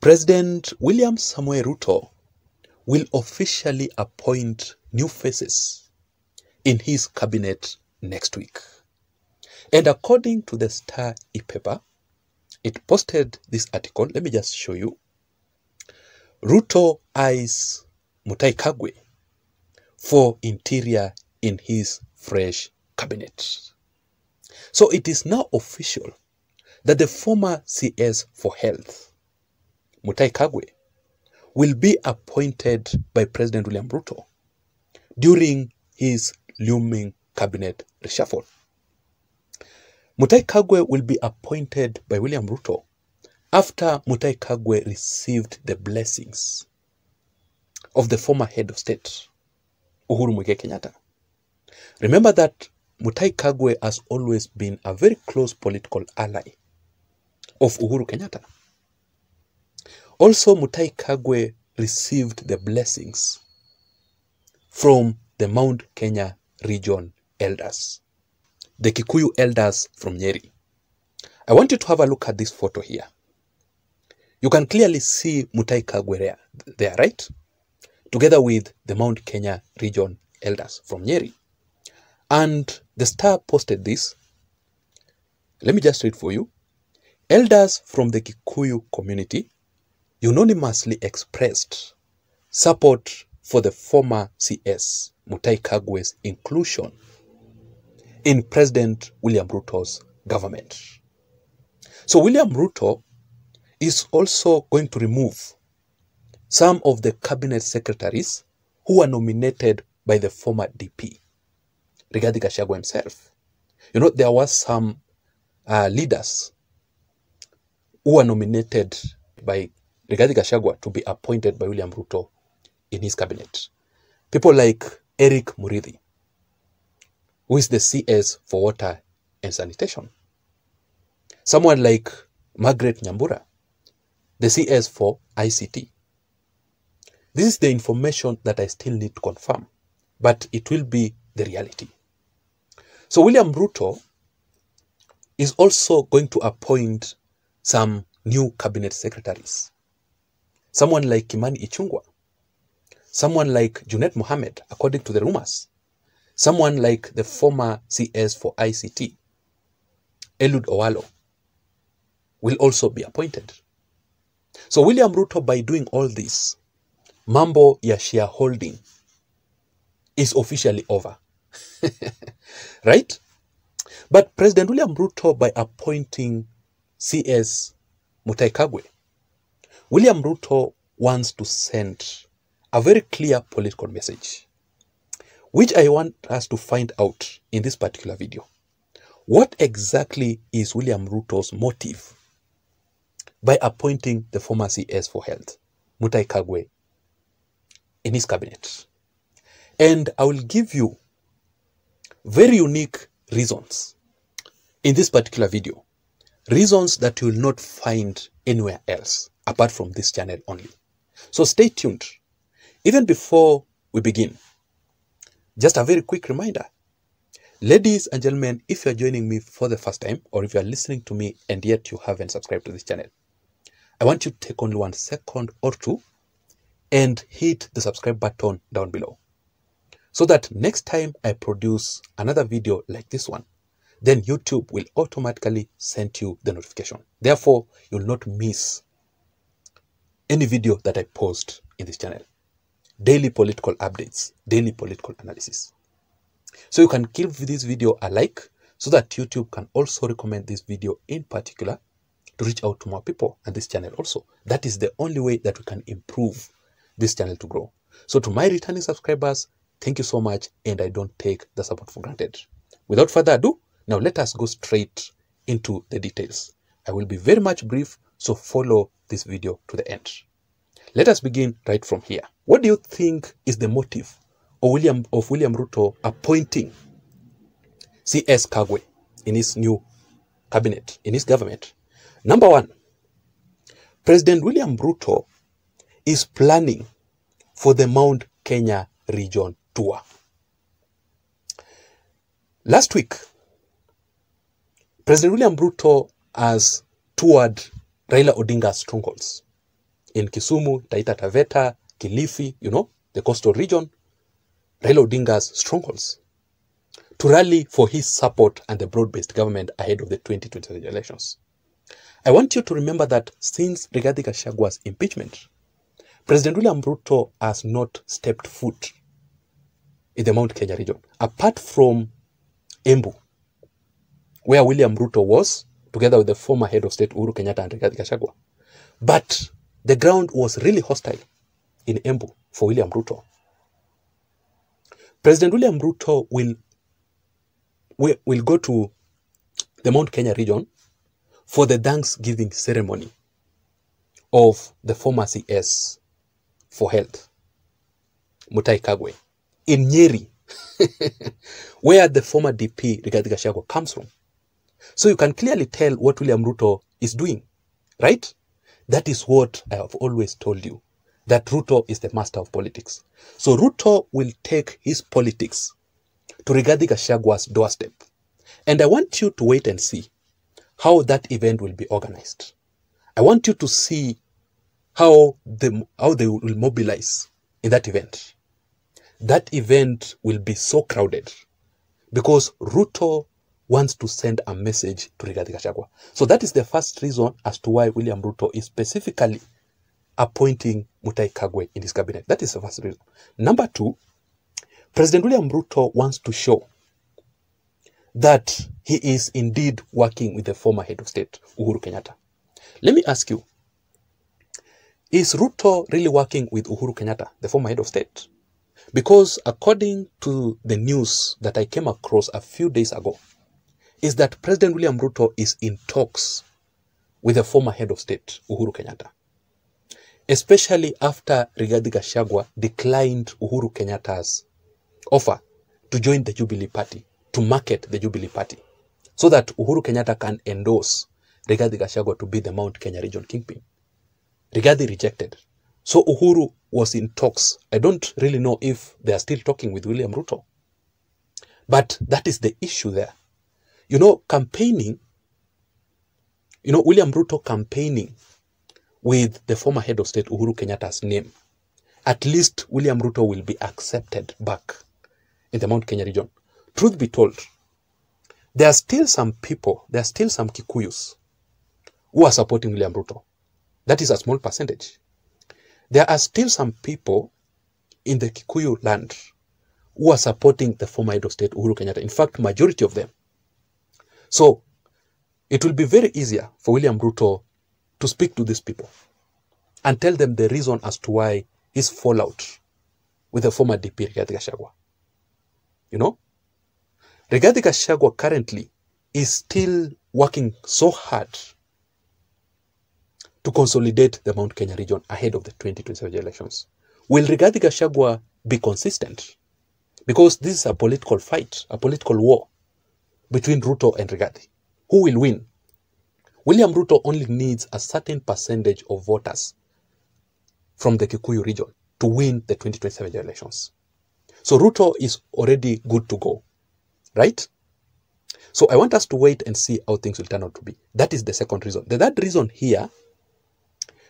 President William Samoei Ruto will officially appoint new faces in his cabinet next week. And according to the Star e-paper, it posted this article. Let me just show you. Ruto eyes Mutahi Kagwe for interior in his fresh cabinet. So it is now official that the former CS for Health, Mutahi Kagwe, will be appointed by President William Ruto during his looming cabinet reshuffle. Mutahi Kagwe will be appointed by William Ruto after Mutahi Kagwe received the blessings of the former head of state, UHURU Kenyatta. Remember that Mutahi Kagwe has always been a very close political ally of UHURU Kenyatta. Also, Mutahi Kagwe received the blessings from the Mount Kenya region elders, the Kikuyu elders from Nyeri. I want you to have a look at this photo here. You can clearly see Mutahi Kagwe there, right? Together with the Mount Kenya region elders from Nyeri. And the Star posted this. Let me just read for you. Elders from the Kikuyu community unanimously expressed support for the former CS Mutahi Kagwe's inclusion in President William Ruto's government. So William Ruto is also going to remove some of the cabinet secretaries who were nominated by the former DP, Rigathi Gachagua himself. You know, there was some leaders who were nominated by Rigathi Gachagua to be appointed by William Ruto in his cabinet. People like Eric Murithi, who is the CS for Water and Sanitation. Someone like Margaret Nyambura, the CS for ICT. This is the information that I still need to confirm, but it will be the reality. So William Ruto is also going to appoint some new cabinet secretaries. Someone like Kimani Ichung'wah, someone like Junet Mohammed, according to the rumors, someone like the former CS for ICT, Eliud Owalo, will also be appointed. So William Ruto, by doing all this, mambo ya shareholding is officially over. Right? But President William Ruto, by appointing CS Mutahi Kagwe, William Ruto wants to send a very clear political message, which I want us to find out in this particular video. What exactly is William Ruto's motive by appointing the former CS for Health, Mutahi Kagwe, in his cabinet? And I will give you very unique reasons in this particular video. Reasons that you will not find anywhere else apart from this channel only. So stay tuned. Even before we begin, just a very quick reminder. Ladies and gentlemen, if you are joining me for the first time, or if you are listening to me and yet you haven't subscribed to this channel, I want you to take only 1 second or two and hit the subscribe button down below, so that next time I produce another video like this one, then YouTube will automatically send you the notification. Therefore, you'll not miss any video that I post in this channel. Daily political updates, daily political analysis. So you can give this video a like so that YouTube can also recommend this video in particular to reach out to more people and this channel also. That is the only way that we can improve this channel to grow. So to my returning subscribers, thank you so much, and I don't take the support for granted. Without further ado, now let us go straight into the details. I will be very much brief, so follow this video to the end. Let us begin right from here. What do you think is the motive of William Ruto appointing CS Kagwe in his new cabinet, in his government? Number one, President William Ruto is planning for the Mount Kenya region tour. Last week, President William Ruto has toured Raila Odinga's strongholds in Kisumu, Taita Taveta, Kilifi, the coastal region, Raila Odinga's strongholds, to rally for his support and the broad-based government ahead of the 2020 elections. I want you to remember that since Rigathi Gachagwa's impeachment, President William Ruto has not stepped foot in the Mount Kenya region, apart from Embu, where William Ruto was, together with the former head of state Uhuru Kenyatta and Rigathi Gachagua. But the ground was really hostile in Embu for William Ruto. President William Ruto will go to the Mount Kenya region for the Thanksgiving ceremony of the former CS for health, Mutahi Kagwe, in Nyeri, where the former DP Rigathi Gachagua comes from. So you can clearly tell what William Ruto is doing, right? That is what I have always told you, that Ruto is the master of politics. So Ruto will take his politics to Rigathi Gachagwa's doorstep. And I want you to wait and see how that event will be organized. I want you to see how they will mobilize in that event. That event will be so crowded because Ruto wants to send a message to Rigathi Gachagua. So that is the first reason as to why William Ruto is specifically appointing Mutahi Kagwe in his cabinet. That is the first reason. Number two, President William Ruto wants to show that he is indeed working with the former head of state, Uhuru Kenyatta. Let me ask you, is Ruto really working with Uhuru Kenyatta, the former head of state? Because according to the news that I came across a few days ago, is that President William Ruto is in talks with the former head of state, Uhuru Kenyatta. Especially after Rigathi Gachagua declined Uhuru Kenyatta's offer to join the Jubilee Party, to market the Jubilee Party, so that Uhuru Kenyatta can endorse Rigathi Gachagua to be the Mount Kenya region kingpin. Rigathi rejected. So Uhuru was in talks. I don't really know if they are still talking with William Ruto. But that is the issue there. Campaigning, William Ruto campaigning with the former head of state, Uhuru Kenyatta's name, at least William Ruto will be accepted back in the Mount Kenya region. Truth be told, there are still some people, there are still some Kikuyus who are supporting William Ruto. That is a small percentage. There are still some people in the Kikuyu land who are supporting the former head of state, Uhuru Kenyatta. In fact, majority of them. So, it will be very easier for William Ruto to speak to these people and tell them the reason as to why his fallout with the former DP, Rigathi Gachagua. Rigathi Gachagua currently is still working so hard to consolidate the Mount Kenya region ahead of the 2027 elections. Will Rigathi Gachagua be consistent? Because this is a political fight, a political war between Ruto and Rigathi. Who will win? William Ruto only needs a certain percentage of voters from the Kikuyu region to win the 2027 elections. So Ruto is already good to go, right? So I want us to wait and see how things will turn out to be. That is the second reason. The third reason here,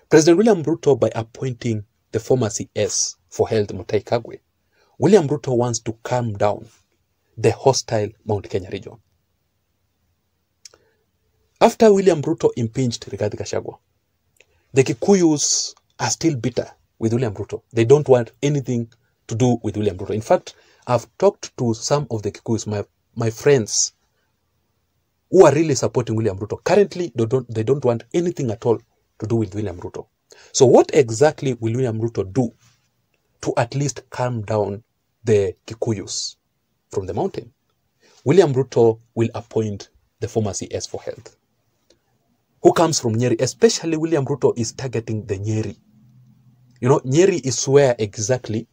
President William Ruto, by appointing the former CS for health, Mutahi Kagwe, William Ruto wants to calm down the hostile Mount Kenya region. After William Ruto impeached Rigathi Gachagua, the Kikuyus are still bitter with William Ruto. They don't want anything to do with William Ruto. In fact, I've talked to some of the Kikuyus, my friends, who are really supporting William Ruto. Currently, they don't want anything at all to do with William Ruto. So what exactly will William Ruto do to at least calm down the Kikuyus from the mountain? William Ruto will appoint the former CS for health, who comes from Nyeri. Especially William Ruto is targeting the Nyeri. Nyeri is where exactly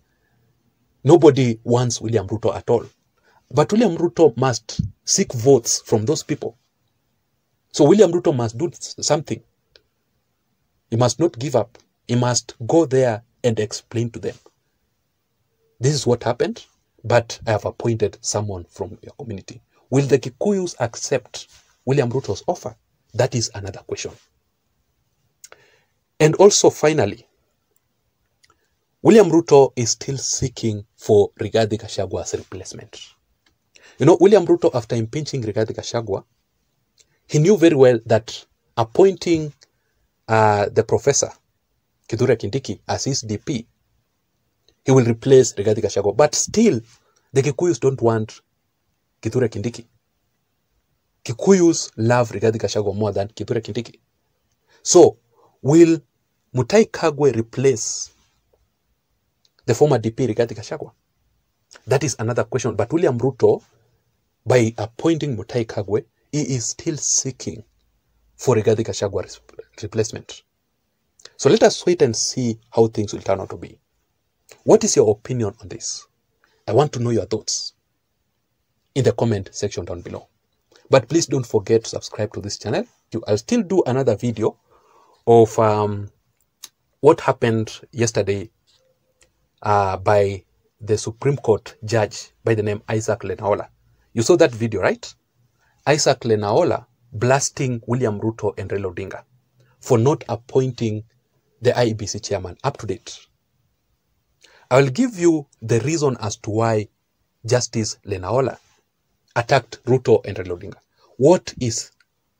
nobody wants William Ruto at all. But William Ruto must seek votes from those people. So William Ruto must do something. He must not give up. He must go there and explain to them, this is what happened, but I have appointed someone from your community. Will the Kikuyus accept William Ruto's offer? That is another question. And also, finally, William Ruto is still seeking for Rigathi Gachagwa's replacement. You know, William Ruto, after impeaching Rigathi Gachagua, he knew very well that appointing the professor, Kithure Kindiki, as his DP, he will replace Rigathi Gachagua. But still, the Kikuyus don't want Kithure Kindiki. Kikuyus love Rigathi Gachagua more than Kithure Kindiki. So, will Mutahi Kagwe replace the former DP Rigathi Gachagua? That is another question. But William Ruto, by appointing Mutahi Kagwe, he is still seeking for Rigathi Gachagwa's replacement. So let us wait and see how things will turn out to be. What is your opinion on this? I want to know your thoughts in the comment section down below. But please don't forget to subscribe to this channel. I'll still do another video of what happened yesterday by the Supreme Court judge by the name Isaac Lenaola. You saw that video, right? Isaac Lenaola blasting William Ruto and Raila Odinga for not appointing the IEBC chairman up to date. I will give you the reason as to why Justice Lenaola attacked Ruto and Raila Odinga. What is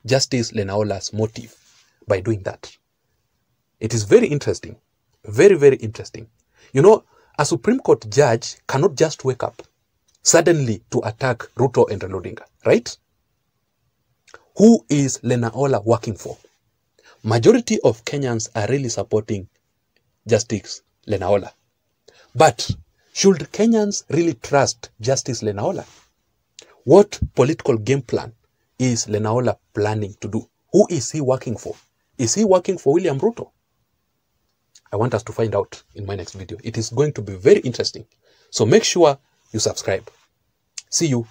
Justice Lenaola's motive by doing that? It is very interesting. Very, very interesting. You know, a Supreme Court judge cannot just wake up suddenly to attack Ruto and Raila Odinga, right? Who is Lenaola working for? Majority of Kenyans are really supporting Justice Lenaola. But should Kenyans really trust Justice Lenaola? What political game plan is Lenaola planning to do? Who is he working for? Is he working for William Ruto? I want us to find out in my next video. It is going to be very interesting. So make sure you subscribe. See you